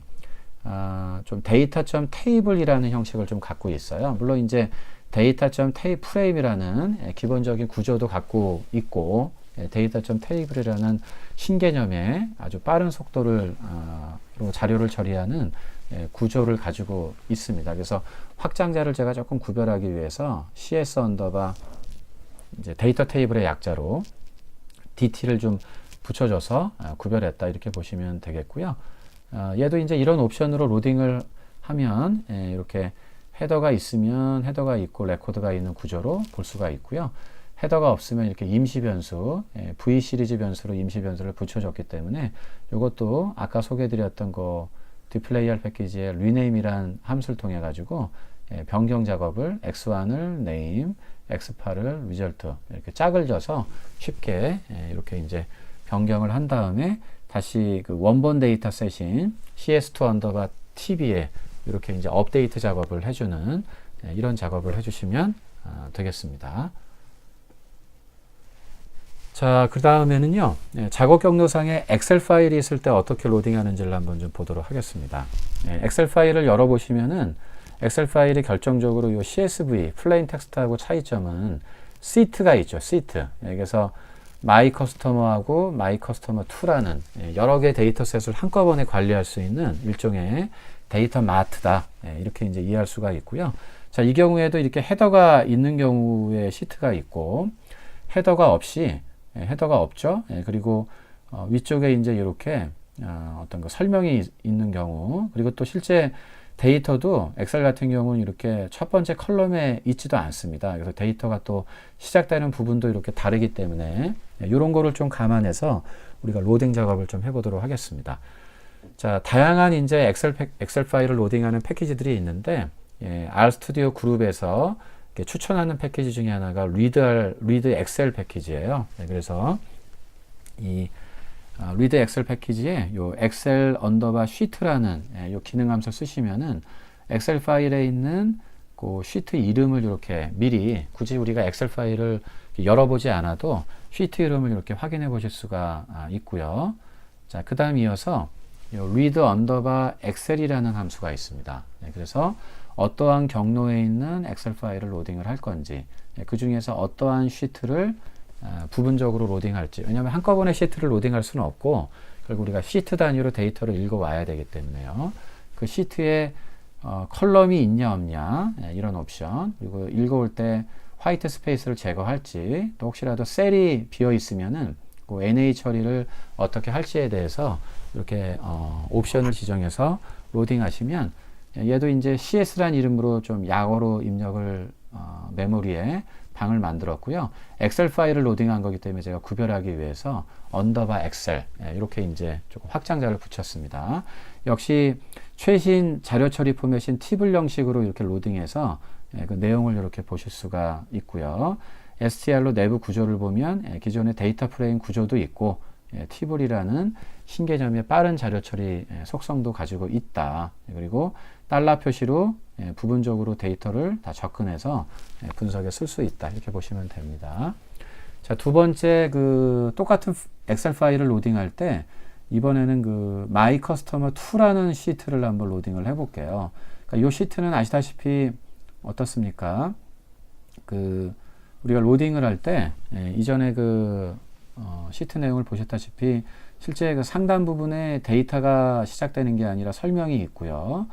좀 data.table이라는 형식을 좀 갖고 있어요. 물론 이제 data.table 프레임이라는 기본적인 구조도 갖고 있고 data.table이라는 신개념의 아주 빠른 속도를 자료를 처리하는 구조를 가지고 있습니다. 그래서 확장자를 제가 조금 구별하기 위해서 CS 언더바 이제 데이터 테이블의 약자로 DT를 좀 붙여줘서 구별했다 이렇게 보시면 되겠고요. 얘도 이제 이런 옵션으로 로딩을 하면 이렇게 헤더가 있으면 헤더가 있고 레코드가 있는 구조로 볼 수가 있고요. 헤더가 없으면 이렇게 임시 변수, V 시리즈 변수로 임시 변수를 붙여줬기 때문에 이것도 아까 소개해드렸던 거 디플레이알 패키지의 rename이란 함수를 통해 가지고 변경 작업을 x1을 name, x8을 result 이렇게 짝을 져서 쉽게 이렇게 이제 변경을 한 다음에 다시 그 원본 데이터셋인 cs2 언더바 tb에 이렇게 이제 업데이트 작업을 해주는 이런 작업을 해주시면 되겠습니다. 자, 그 다음에는요, 작업 경로상에 엑셀 파일이 있을 때 어떻게 로딩하는지를 한번 좀 보도록 하겠습니다. 엑셀 파일을 열어보시면은 엑셀 파일이 결정적으로 이 CSV, 플레인 텍스트하고 차이점은 시트가 있죠, 시트. 그래서 마이 커스터머하고 마이 커스터머 2라는 여러 개의 데이터셋을 한꺼번에 관리할 수 있는 일종의 데이터 마트다. 이렇게 이제 이해할 수가 있고요. 자, 이 경우에도 이렇게 헤더가 있는 경우에 시트가 있고, 헤더가 없죠. 그리고 위쪽에 이제 이렇게 어떤 그 설명이 있는 경우, 그리고 또 실제 데이터도 엑셀 같은 경우는 이렇게 첫 번째 컬럼에 있지도 않습니다. 그래서 데이터가 또 시작되는 부분도 이렇게 다르기 때문에 이런 거를 좀 감안해서 우리가 로딩 작업을 좀 해보도록 하겠습니다. 자, 다양한 이제 엑셀 파일을 로딩하는 패키지들이 있는데, RStudio 그룹에서 추천하는 패키지 중에 하나가 리드 엑셀 패키지예요. 그래서 이 리드 엑셀 패키지에 요 엑셀 언더바 시트라는 요 기능 함수 쓰시면은 엑셀 파일에 있는 그 시트 이름을 이렇게 미리 굳이 우리가 엑셀 파일을 열어보지 않아도 시트 이름을 이렇게 확인해 보실 수가 있고요. 자, 그 다음 이어서 요 read 언더바 엑셀이라는 함수가 있습니다. 그래서 어떠한 경로에 있는 엑셀 파일을 로딩을 할 건지, 그 중에서 어떠한 시트를 부분적으로 로딩할지, 왜냐하면 한꺼번에 시트를 로딩할 수는 없고 결국 우리가 시트 단위로 데이터를 읽어와야 되기 때문에요. 그 시트에 컬럼이 있냐 없냐 이런 옵션, 그리고 읽어올 때 화이트 스페이스를 제거할지, 또 혹시라도 셀이 비어 있으면은 그 NA 처리를 어떻게 할지에 대해서 이렇게 옵션을 지정해서 로딩하시면, 얘도 이제 CS란 이름으로 좀 약어로 입력을 메모리에 방을 만들었고요. 엑셀 파일을 로딩한 거기 때문에 제가 구별하기 위해서 언더바 엑셀 이렇게 이제 조금 확장자를 붙였습니다. 역시 최신 자료 처리 포맷인 티블 형식으로 이렇게 로딩해서 그 내용을 이렇게 보실 수가 있고요. STR로 내부 구조를 보면 기존의 데이터 프레임 구조도 있고, 티블이라는 신개념의 빠른 자료 처리 속성도 가지고 있다. 그리고 달러 표시로 부분적으로 데이터를 다 접근해서 분석에 쓸 수 있다. 이렇게 보시면 됩니다. 자, 두 번째 그 똑같은 엑셀 파일을 로딩할 때 이번에는 그 My Customer 2라는 시트를 한번 로딩을 해볼게요. 그러니까 이 시트는 아시다시피 어떻습니까? 그 우리가 로딩을 할 때 이전에 그 시트 내용을 보셨다시피 실제 그 상단 부분에 데이터가 시작되는 게 아니라 설명이 있고요.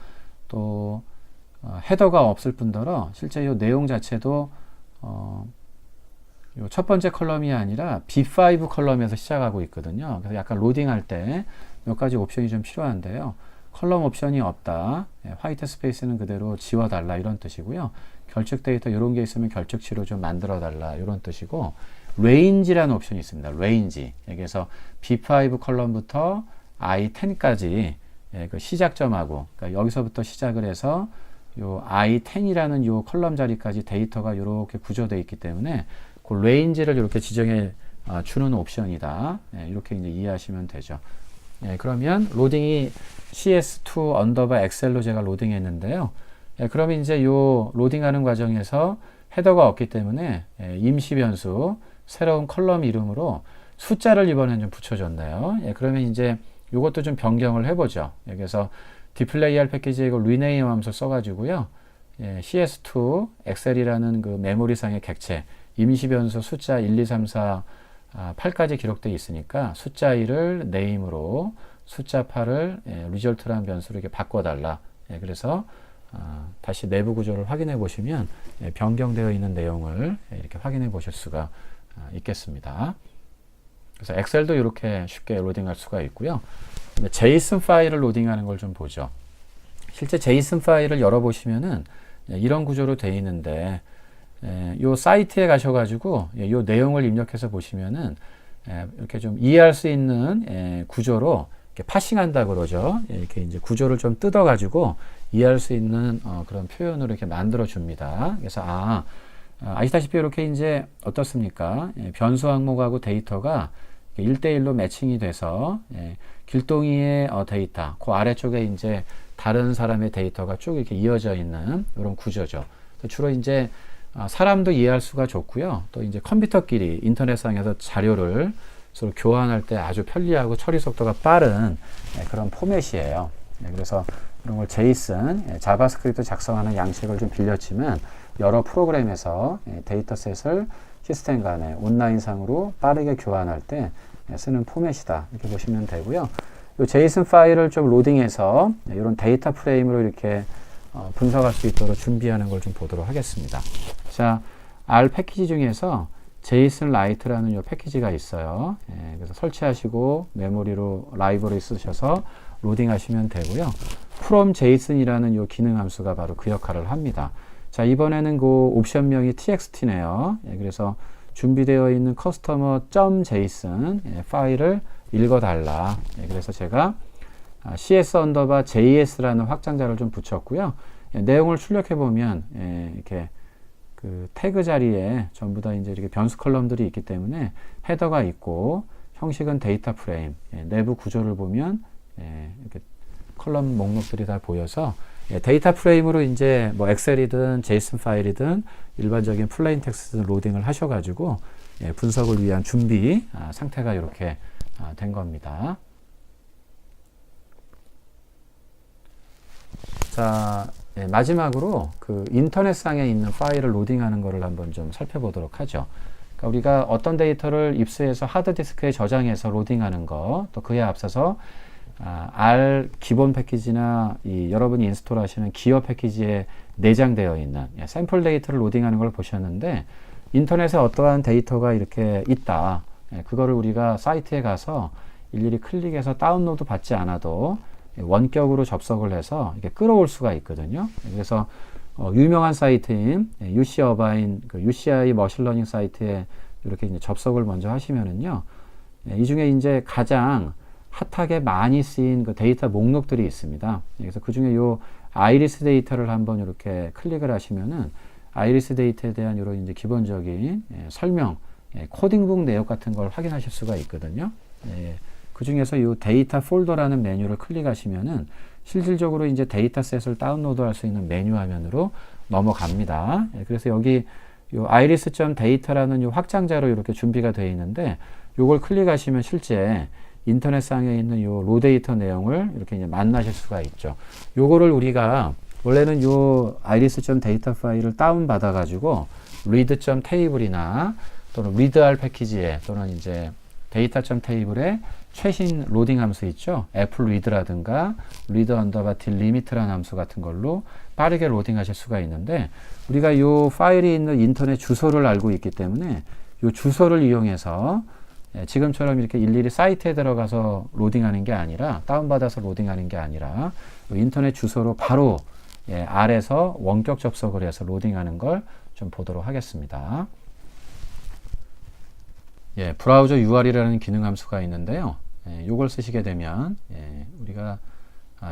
또 헤더가 없을 뿐더러 실제 이 내용 자체도 요 첫 번째 컬럼이 아니라 B5 컬럼에서 시작하고 있거든요. 그래서 약간 로딩할 때 몇 가지 옵션이 좀 필요한데요. 컬럼 옵션이 없다. 화이트 스페이스는 그대로 지워달라 이런 뜻이고요. 결측 데이터 이런 게 있으면 결측치로 좀 만들어달라 이런 뜻이고, 레인지라는 옵션이 있습니다. 레인지. 여기서 B5 컬럼부터 I10까지 그 시작점하고, 그러니까 여기서부터 시작을 해서 요 I10이라는 요 컬럼 자리까지 데이터가 이렇게 구조되어 있기 때문에 그 레인지를 이렇게 지정해 주는 옵션이다. 이렇게 이제 이해하시면 되죠. 그러면 로딩이 CS2 언더바 엑셀로 제가 로딩했는데요. 그러면 이제 요 로딩하는 과정에서 헤더가 없기 때문에 임시 변수 새로운 컬럼 이름으로 숫자를 이번엔 좀 붙여줬네요. 그러면 이제 요것도 좀 변경을 해보죠. 여기서 디플레이알 패키지에 이거 리네임 함수 써가지고요. CS2 엑셀이라는 그 메모리상의 객체 임시 변수 숫자 1, 2, 3, 4, 8까지 기록되어 있으니까 숫자 1을 name으로 숫자 8을 result라는 변수로 이렇게 바꿔달라. 그래서 다시 내부 구조를 확인해 보시면 변경되어 있는 내용을 이렇게 확인해 보실 수가 있겠습니다. 그래서 엑셀도 이렇게 쉽게 로딩할 수가 있고요. 제이슨 파일을 로딩하는 걸 좀 보죠. 실제 제이슨 파일을 열어보시면은 이런 구조로 되어 있는데, 요 사이트에 가셔가지고 요 내용을 입력해서 보시면은 이렇게 좀 이해할 수 있는 구조로 이렇게 파싱한다 그러죠. 이렇게 이제 구조를 좀 뜯어가지고 이해할 수 있는 그런 표현으로 이렇게 만들어 줍니다. 그래서 아시다시피 이렇게 이제 어떻습니까? 변수 항목하고 데이터가 1대1로 매칭이 돼서 길동이의 데이터, 그 아래쪽에 이제 다른 사람의 데이터가 쭉 이렇게 이어져 있는 이런 구조죠. 주로 이제 사람도 이해할 수가 좋고요. 또 이제 컴퓨터끼리 인터넷상에서 자료를 서로 교환할 때 아주 편리하고 처리 속도가 빠른 그런 포맷이에요. 그래서 이런 걸 제이슨, 자바스크립트 작성하는 양식을 좀 빌렸지만 여러 프로그램에서 데이터셋을 시스템 간에 온라인상으로 빠르게 교환할 때 쓰는 포맷이다. 이렇게 보시면 되고요. 이 제이슨 파일을 좀 로딩해서 이런 데이터 프레임으로 이렇게 분석할 수 있도록 준비하는 걸 좀 보도록 하겠습니다. 자, R 패키지 중에서 제이슨 라이트라는 이 패키지가 있어요. 그래서 설치하시고 메모리로 라이브러리 쓰셔서 로딩하시면 되고요. from JSON이라는 이 기능 함수가 바로 그 역할을 합니다. 자, 이번에는 그 옵션명이 txt네요. 그래서 준비되어 있는 customer.json 파일을 읽어달라. 그래서 제가 cs_js라는 확장자를 좀 붙였고요. 내용을 출력해 보면 이렇게 그 태그 자리에 전부 다 이제 이렇게 변수 컬럼들이 있기 때문에 헤더가 있고 형식은 데이터 프레임, 내부 구조를 보면 이렇게 컬럼 목록들이 다 보여서 데이터 프레임으로 이제 뭐 엑셀이든 제이슨 파일이든 일반적인 플레인 텍스트 로딩을 하셔가지고 분석을 위한 준비 상태가 이렇게 된 겁니다. 자, 마지막으로 그 인터넷상에 있는 파일을 로딩하는 것을 한번 좀 살펴보도록 하죠. 그러니까 우리가 어떤 데이터를 입수해서 하드디스크에 저장해서 로딩하는 거, 또 그에 앞서서 R 기본 패키지나 여러분이 인스톨 하시는 기어 패키지에 내장되어 있는 샘플 데이터를 로딩하는 걸 보셨는데, 인터넷에 어떠한 데이터가 이렇게 있다. 그거를 우리가 사이트에 가서 일일이 클릭해서 다운로드 받지 않아도 원격으로 접속을 해서 이렇게 끌어올 수가 있거든요. 그래서 유명한 사이트인 UC 어바인 UCI 머신러닝 사이트에 이렇게 이제 접속을 먼저 하시면은요, 이 중에 이제 가장 핫하게 많이 쓰인 그 데이터 목록들이 있습니다. 그래서 그 중에 요 아이리스 데이터를 한번 이렇게 클릭을 하시면은 아이리스 데이터에 대한 이런 이제 기본적인 설명, 코딩북 내역 같은 걸 확인하실 수가 있거든요. 그 중에서 이 데이터 폴더라는 메뉴를 클릭하시면은 실질적으로 이제 데이터셋을 다운로드할 수 있는 메뉴 화면으로 넘어갑니다. 그래서 여기 이 iris.data라는 이 확장자로 이렇게 준비가 되어 있는데, 이걸 클릭하시면 실제 인터넷상에 있는 이 로데이터 내용을 이렇게 이제 만나실 수가 있죠. 요거를 우리가 원래는 이 iris.data 파일을 다운 받아 가지고 read.table이나 또는 readr 패키지에 또는 이제 data.table에 최신 로딩 함수 있죠. 애플 리드라든가 리드 언더바 딜 리미트라는 함수 같은 걸로 빠르게 로딩하실 수가 있는데, 우리가 이 파일이 있는 인터넷 주소를 알고 있기 때문에 이 주소를 이용해서 지금처럼 이렇게 일일이 사이트에 들어가서 로딩하는 게 아니라, 다운받아서 로딩하는 게 아니라 인터넷 주소로 바로 R에서 원격 접속을 해서 로딩하는 걸 좀 보도록 하겠습니다. 브라우저 UR이라는 기능 함수가 있는데요. 이걸 쓰시게 되면 우리가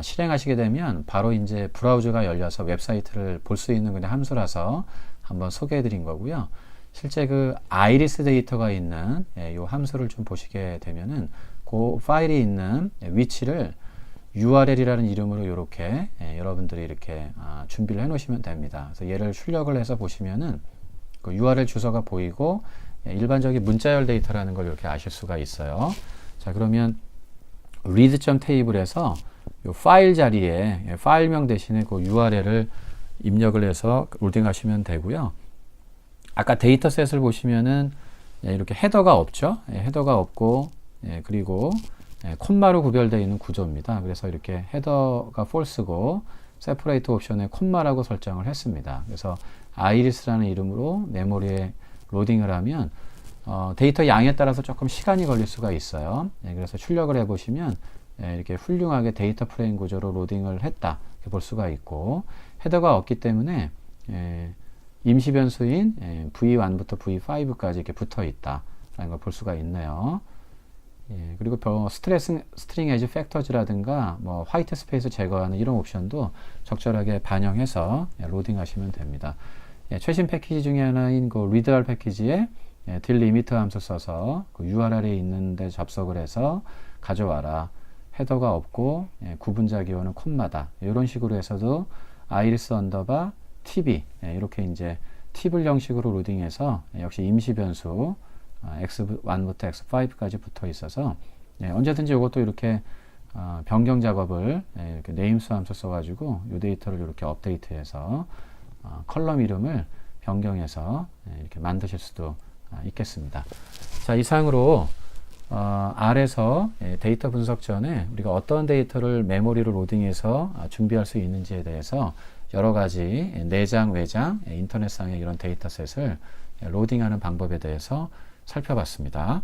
실행하시게 되면 바로 이제 브라우저가 열려서 웹사이트를 볼 수 있는 그냥 함수라서 한번 소개해 드린 거고요. 실제 그 아이리스 데이터가 있는 이 함수를 좀 보시게 되면은 그 파일이 있는 위치를 URL이라는 이름으로 이렇게 여러분들이 이렇게 준비를 해 놓으시면 됩니다. 그래서 얘를 출력을 해서 보시면은 그 URL 주소가 보이고 일반적인 문자열 데이터라는 걸 이렇게 아실 수가 있어요. 자, 그러면 read.table에서 이 파일 자리에 파일명 대신에 그 URL을 입력을 해서 로딩하시면 되고요. 아까 데이터셋을 보시면은 이렇게 헤더가 없죠. 헤더가 없고 그리고 콤마로 구별되어 있는 구조입니다. 그래서 이렇게 헤더가 false고 separate 옵션에 콤마라고 설정을 했습니다. 그래서 iris라는 이름으로 메모리에 로딩을 하면 데이터 양에 따라서 조금 시간이 걸릴 수가 있어요. 그래서 출력을 해보시면 이렇게 훌륭하게 데이터 프레임 구조로 로딩을 했다 이렇게 볼 수가 있고, 헤더가 없기 때문에 임시 변수인 V1부터 V5까지 이렇게 붙어 있다라는 걸 볼 수가 있네요. 그리고 스트링 에지 팩터즈라든가 뭐 화이트 스페이스 제거하는 이런 옵션도 적절하게 반영해서 로딩하시면 됩니다. 최신 패키지 중에 하나인 그 리드알 패키지에 딜리미트 함수 써서 그 URL에 있는데 접속을 해서 가져와라. 헤더가 없고 구분자 기호는 콤마다. 이런 식으로 해서도 아이리스 언더바 tb 이렇게 이제 팁을 형식으로 로딩해서 역시 임시 변수 x1부터 x5까지 붙어 있어서 언제든지 이것도 이렇게 변경 작업을 이렇게 네임스 함수 써가지고 이 데이터를 이렇게 업데이트해서 컬럼 이름을 변경해서 이렇게 만드실 수도 있겠습니다. 자, 이상으로 R에서 데이터 분석 전에 우리가 어떤 데이터를 메모리로 로딩해서 준비할 수 있는지에 대해서 여러 가지 내장, 외장, 인터넷상의 이런 데이터셋을 로딩하는 방법에 대해서 살펴봤습니다.